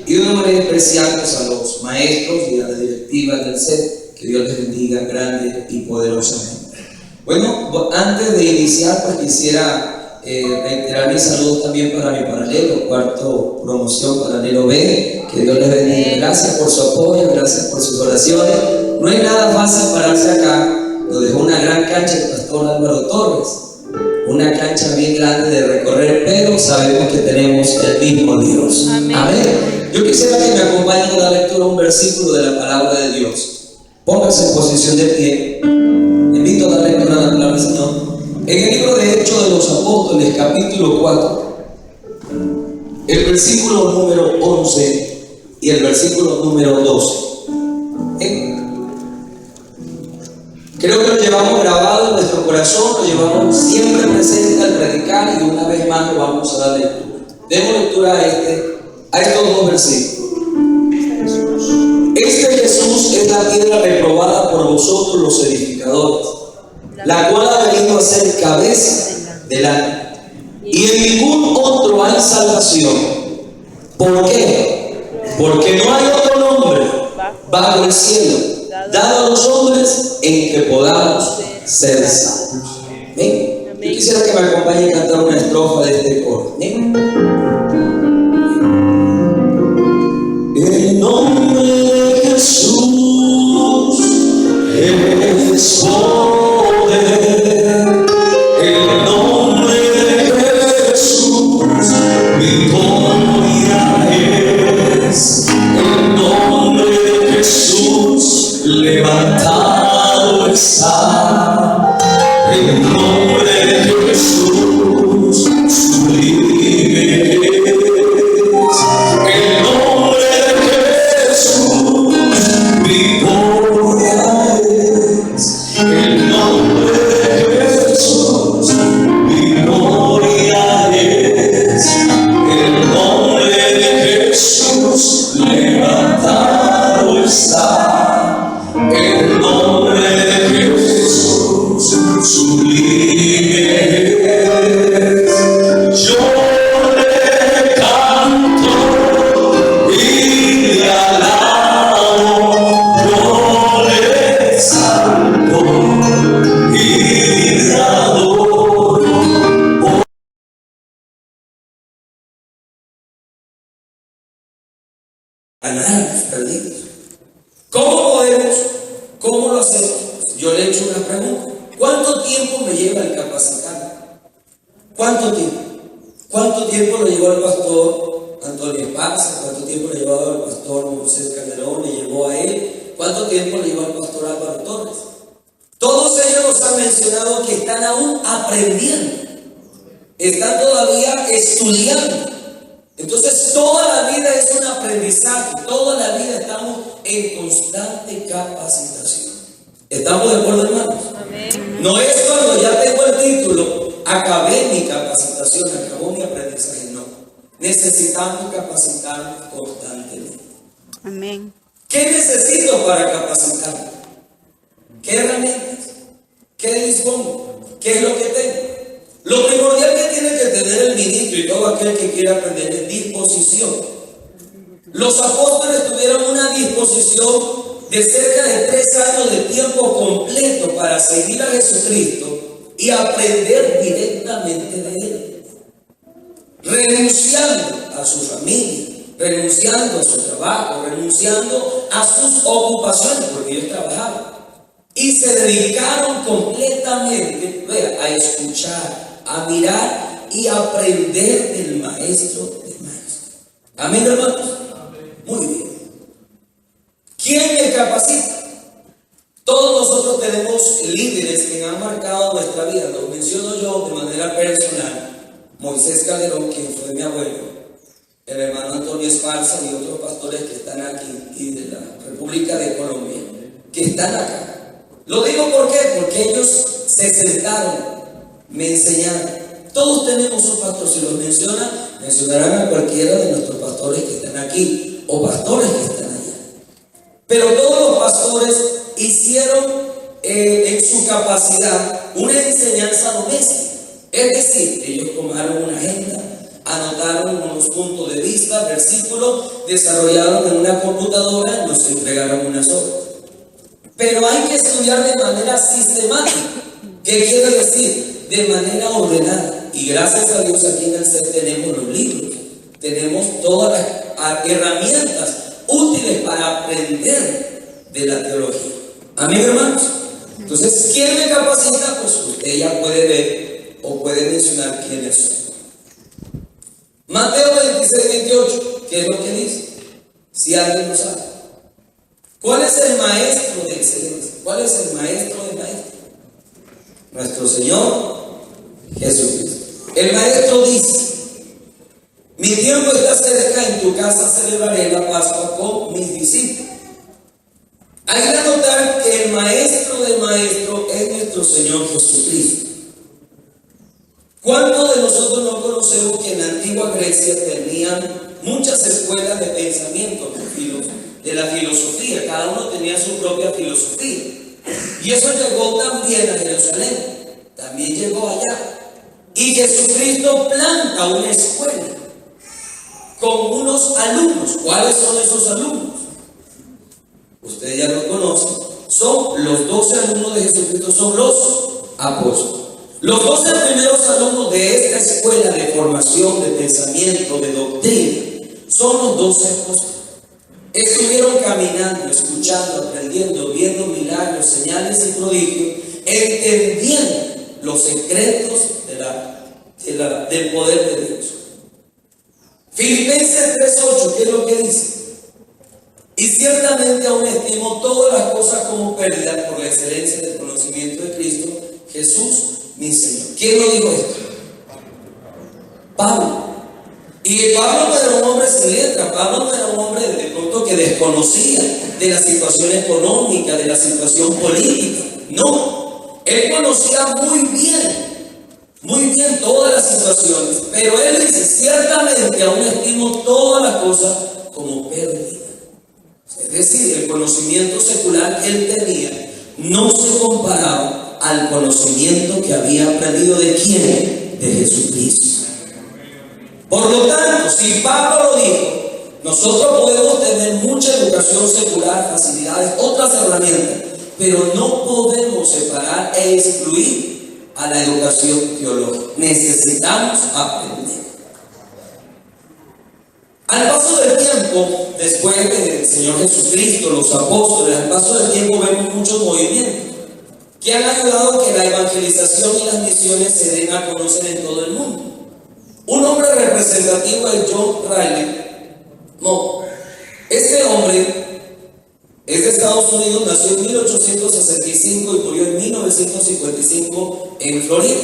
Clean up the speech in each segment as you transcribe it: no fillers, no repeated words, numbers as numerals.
Y de una manera especial pues, a los maestros y a la directiva del CEP, que Dios les bendiga grande y poderosamente. Bueno, antes de iniciar, pues quisiera reiterar mis saludos también para mi paralelo, cuarto promoción, paralelo B, que Dios les bendiga. Gracias por su apoyo, gracias por sus oraciones. No es nada fácil pararse acá, nos dejó una gran cancha el pastor Álvaro Torres, una cancha bien grande de recorrer, pero sabemos que tenemos el mismo Dios. Amén. Amén. Yo quisiera que me acompañen a la lectura un versículo de la palabra de Dios. Pónganse en posición de pie. Invito a dar lectura a la palabra del Señor. En el libro de Hechos de los Apóstoles, capítulo 4, el versículo número 11 y el versículo número 12. Creo que lo llevamos grabado en nuestro corazón, lo llevamos siempre presente al predicar y una vez más lo vamos a dar lectura. Demos lectura a estos dos versículos. Este Jesús es la piedra reprobada por vosotros los edificadores, la cual ha venido a ser cabeza del alma. Y en ningún otro hay salvación. ¿Por qué? Porque no hay otro nombre bajo el cielo dado a los hombres en que podamos ser salvos. ¿Ven? Yo quisiera que me acompañe a cantar una estrofa de este coro. ¿Ven? El nombre de Jesús es poder. El nombre de Jesús victoria es. El nombre de Jesús levantado está. El nombre de Jesús sublime es. El nombre de Jesús victoria es. El nombre de Jesús victoria es. El nombre de Jesús levantado está. El nombre de Jesús sublime es. Yo le canto y le alabo, yo le exalto y le adoro. Ganar a los perdidos. ¿Cómo podemos? ¿Cómo lo hacemos? Yo le he hecho una pregunta. ¿Cuánto tiempo me lleva el capacitarme? ¿Cuánto tiempo? ¿Cuánto tiempo le llevó al pastor Antonio Esparza? ¿Cuánto tiempo le llevó al pastor Moisés Calderón? ¿Le llevó a él? ¿Cuánto tiempo le llevó al pastor Álvaro Torres? Todos ellos nos han mencionado que están aún aprendiendo. Están todavía estudiando. Entonces toda la vida es un aprendizaje, toda la vida estamos en constante capacitación. ¿Estamos de acuerdo, hermanos? Amén. No es cuando ya tengo el título, acabé mi capacitación, acabó mi aprendizaje, no. Necesitamos capacitarnos constantemente. Amén. ¿Qué necesito para capacitarme? ¿Qué herramientas? ¿Qué dispongo? ¿Qué es lo que tengo? Lo primordial que tiene que tener el ministro y todo aquel que quiera aprender es disposición. Los apóstoles tuvieron una disposición de cerca de 3 años de tiempo completo para seguir a Jesucristo y aprender directamente de Él. Renunciando a su familia, renunciando a su trabajo, renunciando a sus ocupaciones, porque ellos trabajaban. Y se dedicaron completamente a escuchar, a mirar y a aprender del maestro de maestros. Amén, hermanos. Muy bien. ¿Quién me capacita? Todos nosotros tenemos líderes que han marcado nuestra vida. Los menciono yo de manera personal. Moisés Calderón, quien fue mi abuelo, el hermano Antonio Esparza y otros pastores que están aquí y de la República de Colombia, que están acá. Lo digo ¿por qué? Porque ellos se sentaron, me enseñaron. Todos tenemos un pastor, si los mencionarán a cualquiera de nuestros pastores que están aquí o pastores que están allá. Pero todos los pastores hicieron en su capacidad una enseñanza doméstica. Es decir, ellos tomaron una agenda, anotaron unos puntos de vista, versículos, desarrollaron en una computadora y nos entregaron unas horas. Pero hay que estudiar de manera sistemática. ¿Qué quiere decir? De manera ordenada. Y gracias a Dios aquí en el CEP tenemos los libros, tenemos todas las herramientas útiles para aprender de la teología. Amén, hermanos. Entonces, ¿quién me capacita? Pues usted ya puede ver o puede mencionar quiénes son. Mateo 26:28, ¿qué es lo que dice? Si alguien lo sabe. ¿Cuál es el maestro de excelencia? ¿Cuál es el maestro de maestros? Nuestro Señor Jesucristo. El maestro dice: mi tiempo está cerca, en tu casa celebraré la Pascua con mis discípulos. Hay que notar que el maestro de maestros es nuestro Señor Jesucristo. ¿Cuántos de nosotros no conocemos que en la antigua Grecia tenían muchas escuelas de pensamiento de la filosofía? Cada uno tenía su propia filosofía. Y eso llegó también a Jerusalén, también llegó allá. Y Jesucristo planta una escuela con unos alumnos. ¿Cuáles son esos alumnos? Ustedes ya los conocen. Son los 12 alumnos de Jesucristo, son los apóstoles. Los 12 primeros alumnos de esta escuela de formación, de pensamiento, de doctrina, son los 12 apóstoles. Estuvieron caminando, escuchando, aprendiendo, viendo milagros, señales y prodigios, entendiendo los secretos del poder de Dios. Filipenses 3:8, ¿qué es lo que dice? Y ciertamente aún estimo todas las cosas como pérdida por la excelencia del conocimiento de Cristo Jesús, mi Señor. ¿Quién lo dijo esto? Pablo. Y Pablo no era un hombre sin letra. Pablo no era un hombre de pronto que desconocía de la situación económica, de la situación política. No, él conocía muy bien todas las situaciones. Pero él dice: ciertamente aún estimo todas las cosas como pérdida. Es decir, el conocimiento secular que él tenía no se comparaba al conocimiento que había aprendido ¿de quién? De Jesucristo. Por lo tanto, si Pablo lo dijo, nosotros podemos tener mucha educación secular, facilidades, otras herramientas, pero no podemos separar e excluir a la educación teológica. Necesitamos aprender. Al paso del tiempo, después del Señor Jesucristo, los apóstoles, al paso del tiempo vemos muchos movimientos que han ayudado a que la evangelización y las misiones se den a conocer en todo el mundo. Un hombre representativo es John Riley. No, este hombre es de Estados Unidos, nació en 1865 y murió en 1955 en Florida.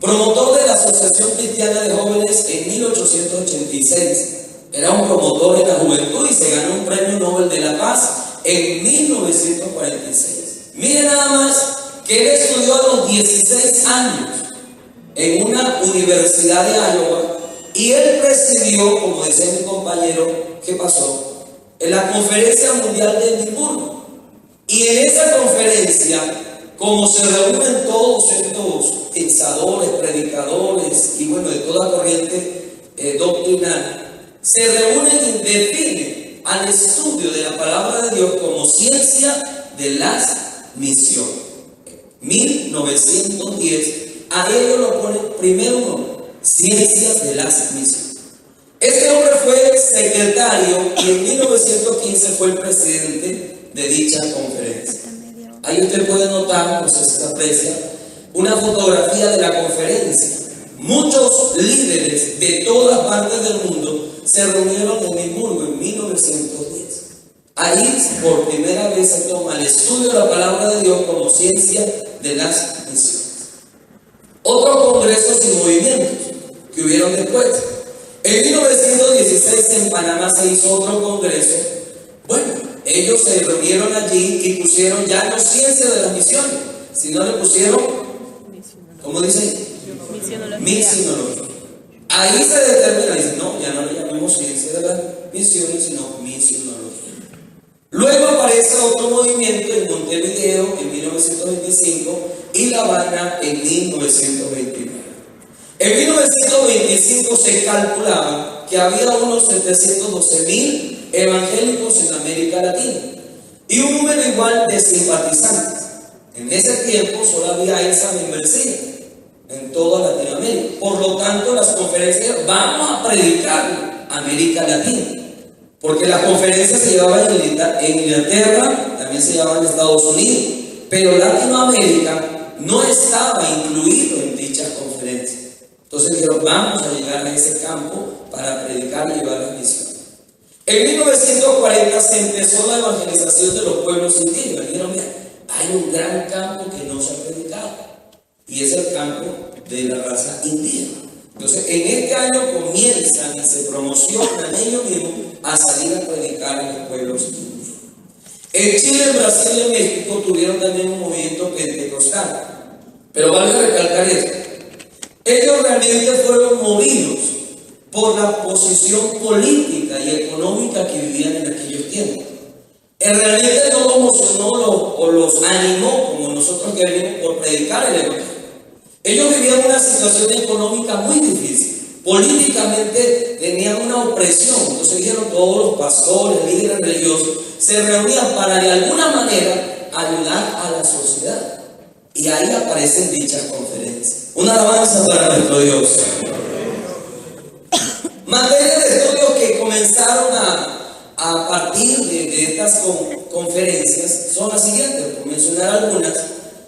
Promotor de la Asociación Cristiana de Jóvenes en 1886. Era un promotor en la juventud y se ganó un premio Nobel de la Paz en 1946. Miren nada más que él estudió a los 16 años en una universidad de Iowa y él presidió, como decía mi compañero, ¿qué pasó? En la Conferencia Mundial de Edimburgo. Y en esa conferencia, como se reúnen todos estos pensadores, predicadores y bueno, de toda corriente doctrinal, se reúnen y definen al estudio de la palabra de Dios como ciencia de las misiones. 1910, a ellos lo pone primero nombre, ciencia de las misiones. Este hombre fue secretario y en 1915 fue el presidente de dicha conferencia. Ahí usted puede notar, no sé si se aprecia, una fotografía de la conferencia. Muchos líderes de todas partes del mundo se reunieron en Edimburgo en 1910. Ahí por primera vez se toma el estudio de la palabra de Dios como ciencia de las misiones. Otros congresos y movimientos que hubieron después. En 1916 en Panamá se hizo otro congreso. Bueno, ellos se reunieron allí y pusieron ya no ciencia de las misiones, sino le pusieron, ¿cómo dicen? Misionología. Ahí se determina, dice, no, ya no le llamemos ciencia de las misiones, sino misionología. Luego aparece otro movimiento en Montevideo en 1925 y La Habana en 1929. En 1929 1925 se calculaba que había unos 712,000 evangélicos en América Latina y un número igual de simpatizantes. En ese tiempo solo había esa membresía en toda Latinoamérica. Por lo tanto, las conferencias, vamos a predicar América Latina, porque las conferencias se llevaban en Inglaterra, también se llevaban en Estados Unidos, pero Latinoamérica no estaba incluido en dichas conferencias. Entonces dijeron, vamos a llegar a ese campo para predicar y llevar la misión. En 1940 se empezó la evangelización de los pueblos indígenas. Dijeron, mira, hay un gran campo que no se ha predicado, y es el campo de la raza indígena. Entonces, en este año comienzan y se promocionan ellos mismos a salir a predicar en los pueblos indígenas. En Chile, en Brasil y en México tuvieron también un movimiento pentecostal. Pero vale recalcar esto: ellos realmente fueron movidos por la posición política y económica que vivían en aquellos tiempos. Realmente no los emocionó o los animó como nosotros que venimos por predicar el evangelio. Ellos vivían una situación económica muy difícil. Políticamente tenían una opresión. Entonces dijeron, todos los pastores, líderes religiosos se reunían para de alguna manera ayudar a la sociedad. Y ahí aparecen dichas conferencias. Una alabanza para nuestro Dios. Materias de estudio que comenzaron a partir de estas conferencias son las siguientes, por mencionar algunas: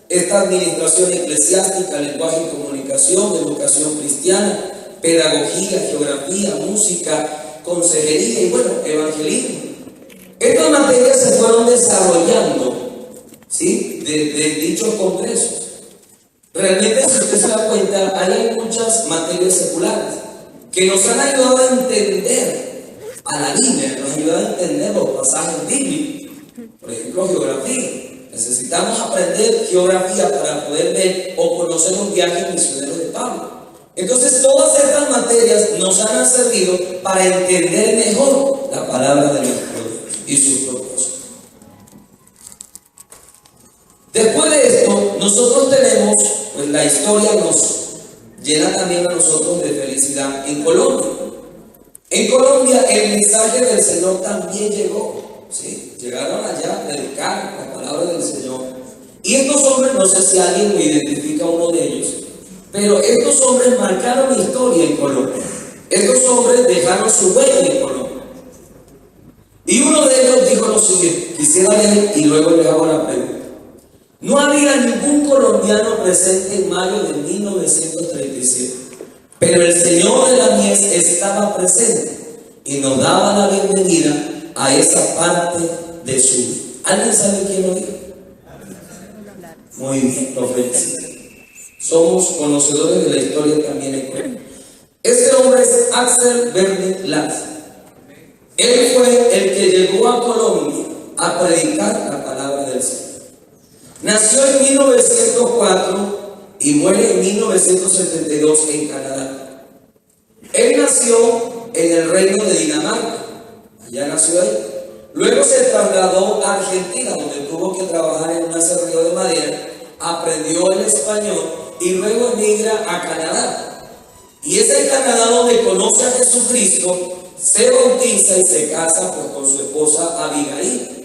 esta administración eclesiástica, lenguaje y comunicación, educación cristiana, pedagogía, geografía, música, consejería y bueno, evangelismo. Estas materias se fueron desarrollando, ¿sí?, de dichos congresos. Realmente, si usted se da cuenta, hay muchas materias seculares que nos han ayudado a entender a la Biblia, nos ayuda a entender los pasajes bíblicos. Por ejemplo, geografía. Necesitamos aprender geografía para poder ver o conocer los viajes misioneros de Pablo. Entonces, todas estas materias nos han servido para entender mejor la palabra de nuestro Dios y sus propósitos. Después de esto, nosotros tenemos, pues la historia nos llena también a nosotros de felicidad en Colombia. En Colombia el mensaje del Señor también llegó, ¿sí? Llegaron allá a predicar la palabra del Señor. Y estos hombres, no sé si alguien lo identifica a uno de ellos, pero estos hombres marcaron historia en Colombia. Estos hombres dejaron su huella en Colombia. Y uno de ellos dijo lo siguiente, quisiera leer y luego le hago la pregunta. No había ningún colombiano presente en mayo de 1937. Pero el Señor de la mies estaba presente y nos daba la bienvenida a esa parte de su vida. ¿Alguien sabe quién lo dijo? Muy bien, lo felicito. Somos conocedores de la historia también en Colombia. Este hombre es Axel Vernet Lazo. Él fue el que llegó a Colombia a predicar la palabra del Señor. Nació en 1904 y muere en 1972 en Canadá. Él nació en el reino de Dinamarca, allá nació él. Luego se trasladó a Argentina, donde tuvo que trabajar en un aserrío de madera, aprendió el español y luego emigra a Canadá. Y es en Canadá donde conoce a Jesucristo, se bautiza y se casa pues, con su esposa Abigail.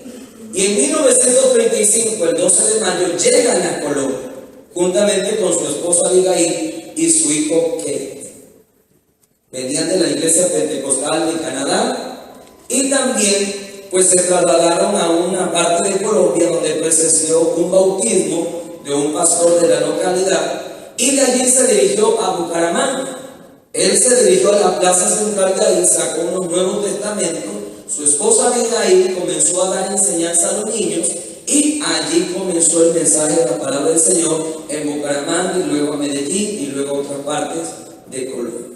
Y en 1935, el 12 de mayo, llegan a Colombia, juntamente con su esposa Abigail y su hijo Kate. Venían de la iglesia pentecostal de Canadá y también pues se trasladaron a una parte de Colombia donde presenció un bautismo de un pastor de la localidad y de allí se dirigió a Bucaramanga. Él se dirigió a la plaza central de ahí, sacó unos Nuevos Testamentos. Su esposa Abigail comenzó a dar enseñanza a los niños y allí comenzó el mensaje de la palabra del Señor en Bucaramanga y luego a Medellín y luego a otras partes de Colombia.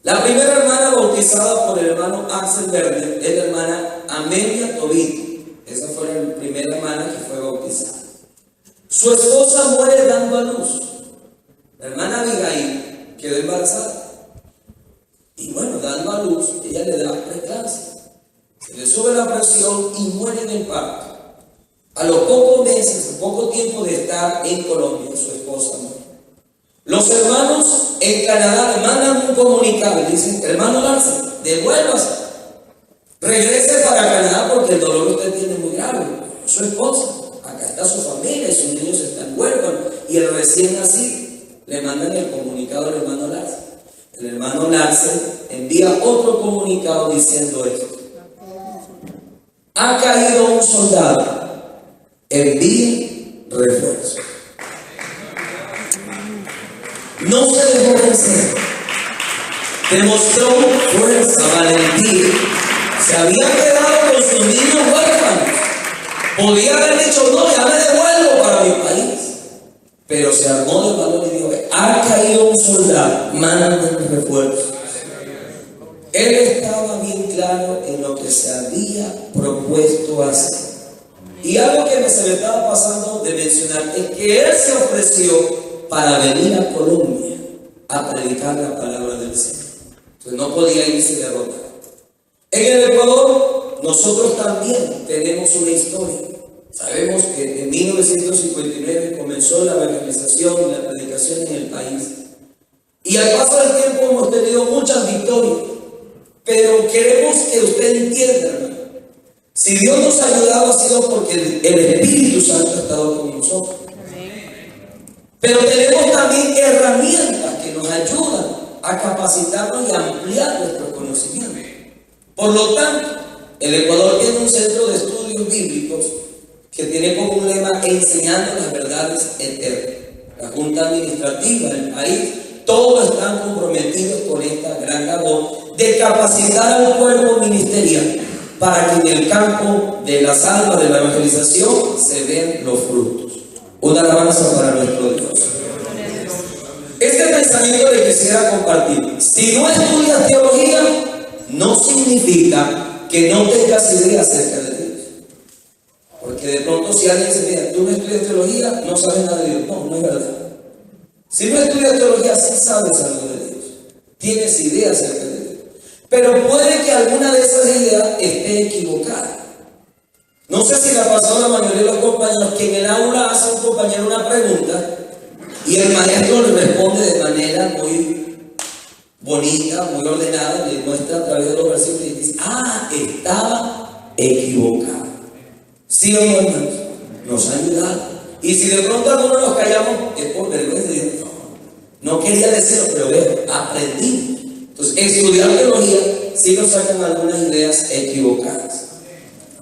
La primera hermana bautizada por el hermano Axel Vernet es la hermana Amelia Tobito. Esa fue la primera hermana que fue bautizada. Su esposa muere dando a luz. La hermana Abigail quedó embarazada. Y bueno, dando a luz, ella le da preeclampsia. Se le sube la presión y muere en el parto. A los pocos meses, poco tiempo de estar en Colombia, su esposa muere. Los hermanos en Canadá le mandan un comunicado y dicen, hermano Lance, devuélvase, regrese para Canadá porque el dolor que usted tiene es muy grave. Su esposa, acá está su familia y sus niños están huérfanos y el recién nacido. Le mandan el comunicado al hermano Lance. El hermano Lance envía otro comunicado diciendo esto: ha caído un soldado, envíe refuerzo. No se dejó vencer, demostró fuerza, valentía. Se había quedado con sus niños huérfanos. Podía haber dicho, no, ya me devuelvo para mi país. Pero se armó de valor y dijo, ha caído un soldado, manden refuerzo. Él estaba bien claro en lo que se había propuesto hacer. Y algo que se me estaba pasando de mencionar es que él se ofreció para venir a Colombia a predicar la palabra del Señor. Entonces no podía irse derrotado. En el Ecuador nosotros también tenemos una historia. Sabemos que en 1959 comenzó la evangelización y la predicación en el país. Y al paso del tiempo hemos tenido muchas victorias. Pero queremos que usted entienda, hermano. Si Dios nos ha ayudado ha sido porque el Espíritu Santo ha estado con nosotros. Pero tenemos también herramientas que nos ayudan a capacitarnos y a ampliar nuestros conocimientos. Por lo tanto, el Ecuador tiene un centro de estudios bíblicos que tiene como un lema enseñando las verdades eternas. La Junta Administrativa del país, todos están comprometidos con esta gran labor de capacitar al cuerpo ministerial para que en el campo de las almas de la evangelización se vean los frutos. Una alabanza para nuestro Dios. Este pensamiento le quisiera compartir. Si no estudias teología, no significa que no tengas idea acerca de Dios. Porque de pronto si alguien dice, mira, tú no estudias teología, no sabes nada de Dios. No, no es verdad. Si no estudias teología, sí sabes algo de Dios. Tienes ideas acerca de Dios. Pero puede que alguna de esas ideas esté equivocada. No sé si la pasó la mayoría de los compañeros que en el aula hace un compañero una pregunta y el maestro le responde de manera muy bonita, muy ordenada, le muestra a través de los versículos y dice, estaba equivocado. ¿Sí o no, hermanos? Nos ha ayudado. Y si de pronto algunos nos callamos, es por vergüenza de Dios. No quería decirlo, pero veo, aprendí. Entonces, estudiar teología sí nos sacan algunas ideas equivocadas.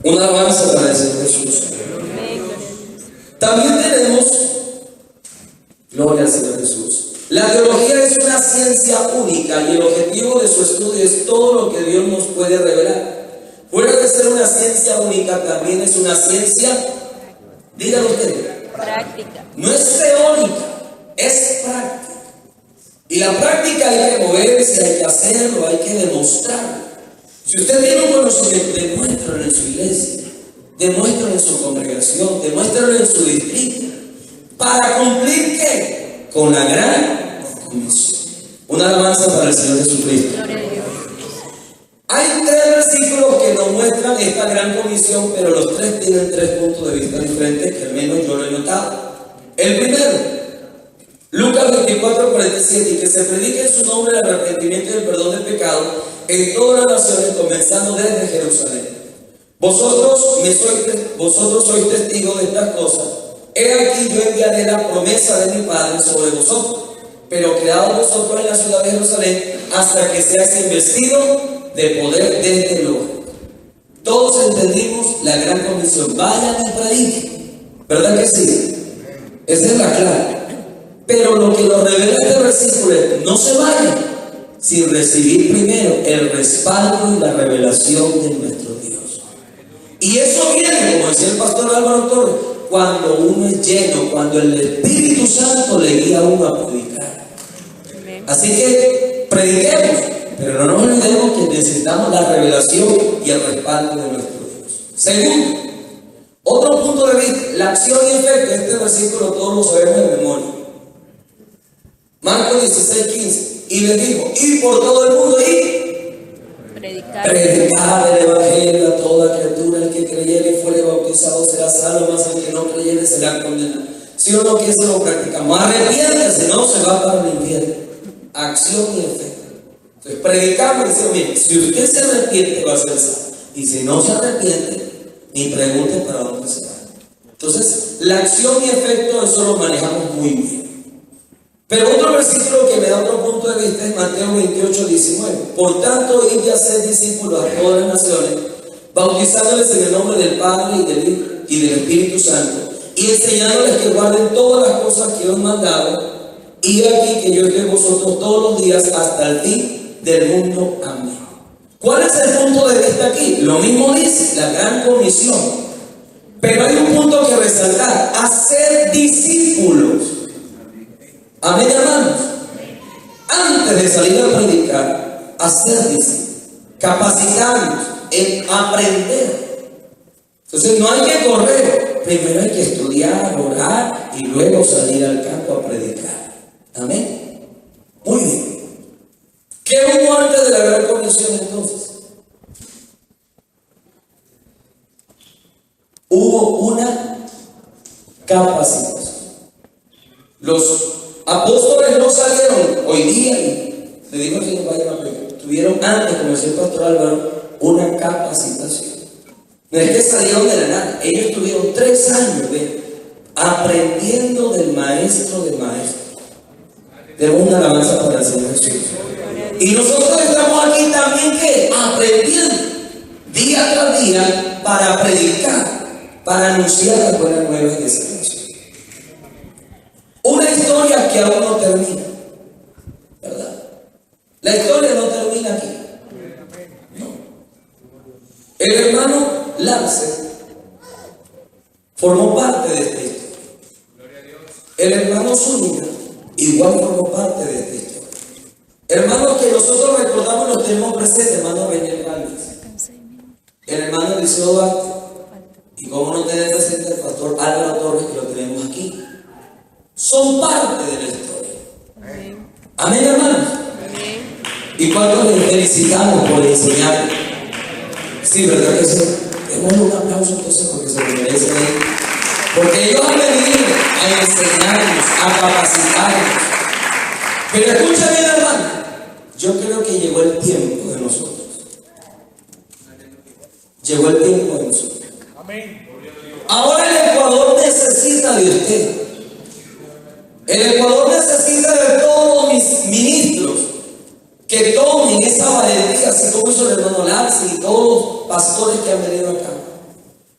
Una alabanza para el Señor Jesús. También tenemos, gloria al Señor Jesús. La teología es una ciencia única y el objetivo de su estudio es todo lo que Dios nos puede revelar. Fuera de ser una ciencia única, también es una ciencia, dígalo usted, práctica. No es teórica, es práctica. Y la práctica hay que moverse, hay que hacerlo, hay que demostrarlo. Si usted tiene un conocimiento, demuéstralo en su iglesia, demuéstralo en su congregación, demuéstralo en su distrito. ¿Para cumplir qué? Con la gran comisión. Una alabanza para el Señor Jesucristo. Hay 3 versículos que nos muestran esta gran comisión, pero los 3 tienen 3 puntos de vista diferentes que al menos yo lo he notado. El primero, Lucas 24:47, y que se predique en su nombre el arrepentimiento y el perdón del pecado en todas las naciones, comenzando desde Jerusalén. Vosotros sois testigos de estas cosas. He aquí yo enviaré la promesa de mi Padre sobre vosotros, pero quedaos vosotros en la ciudad de Jerusalén hasta que seáis investidos de poder desde lo alto. Todos entendimos la gran comisión. Vayan y prediquen. ¿Verdad que sí? Esa es la clave. Pero lo que nos revela este versículo es: no se vayan sin recibir primero el respaldo y la revelación de nuestro Dios. Y eso viene, como decía el pastor Álvaro Torres, cuando uno es lleno, cuando el Espíritu Santo le guía a uno a predicar. Así que prediquemos, pero no nos olvidemos que necesitamos la revelación y el respaldo de nuestro Dios. Segundo, otro punto de vista, la acción y efecto. Este versículo todos lo sabemos de memoria. Marcos 16:15. Y les dijo: ir por todo el mundo y predicar el evangelio a toda criatura. El que creyere y fuere bautizado será salvo, mas el que no creyere será condenado. Si uno quiere, se lo practicamos. Arrepiéntese, no se va para el infierno. acción y efecto. Entonces predicamos y decimos, mire, si usted se arrepiente va a ser salvo. Y si no se arrepiente, ni pregunte para dónde se va. Entonces, la acción y efecto, eso lo manejamos muy bien. Pero otro versículo que me da otro punto de vista es Mateo 28, 19. Por tanto, id y haced discípulos a todas las naciones, bautizándoles en el nombre del Padre y del Hijo y del Espíritu Santo, y enseñándoles que guarden todas las cosas que os he mandado, y aquí que yo estoy con vosotros todos los días hasta el fin del mundo. Amén. ¿Cuál es el punto de vista aquí? Lo mismo dice la gran comisión, pero hay un punto que resaltar: hacer discípulos. Amén, hermanos. Antes de salir a predicar, hacer discípulos, capacitarnos en aprender. Entonces no hay que correr, primero hay que estudiar, orar y luego salir al campo a predicar. Amén. Muy bien. ¿Qué hubo antes de la gran comisión entonces? Hubo una capacitación. Los apóstoles no salieron hoy día y le digo que vayan a predicar. Tuvieron antes, como decía el pastor Álvaro, una capacitación. No es que salieron de la nada. Ellos tuvieron 3 años aprendiendo del maestro de maestros. Tenemos una alabanza para el Señor Jesús. Y nosotros estamos aquí también aprendiendo día tras día para predicar, para anunciar las buenas nuevas de salvación. Una historia que aún no termina, ¿verdad? La historia no termina aquí. No. El hermano Lance formó parte de esta historia. El hermano Zúñiga igual formó parte de esta historia. Hermanos que nosotros recordamos, los tenemos presentes: hermano René Gálvez, el hermano Eliseo Vázquez, y cómo no tener presente el pastor Álvaro Torres, que lo tenemos aquí. Son parte de la historia. Amén, hermanos. ¿Y cuántos les felicitamos por enseñar? Sí, ¿verdad que sí? Démosle un aplauso entonces porque se lo merecen. Porque ellos han venido a enseñarnos, a capacitarnos. Pero escucha bien, hermano, yo creo que llegó el tiempo de nosotros. Llegó el tiempo de nosotros. Ahora el Ecuador necesita de usted. El Ecuador necesita de todos mis ministros que tomen esa valentía, así como hizo el hermano Larsi y todos los pastores que han venido acá,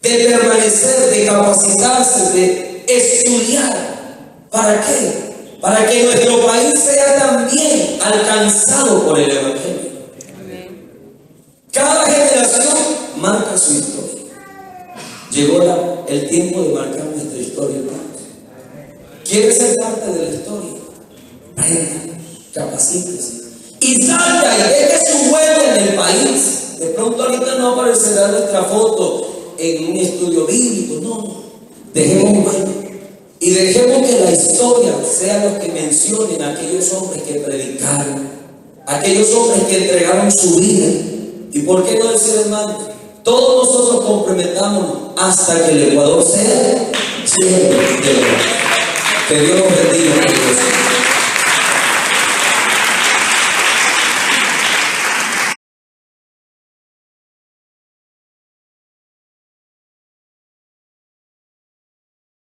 de permanecer, de capacitarse, de estudiar. ¿Para qué? Para que nuestro país sea también alcanzado por el Evangelio. Cada generación marca su historia. Llegó el tiempo de marcar nuestra historia, hermanos. ¿Quiere ser parte de la historia? Aprenda, capacítese y salga y deje su huella en el país. De pronto ahorita no aparecerá nuestra foto en un estudio bíblico, no. Dejemos huella y dejemos que la historia sea lo que mencionen a aquellos hombres que predicaron, aquellos hombres que entregaron su vida. ¿Y por qué no decir, hermano? Todos nosotros comprometámonos hasta que el Ecuador sea lleno de verdad. Que Dios los bendiga.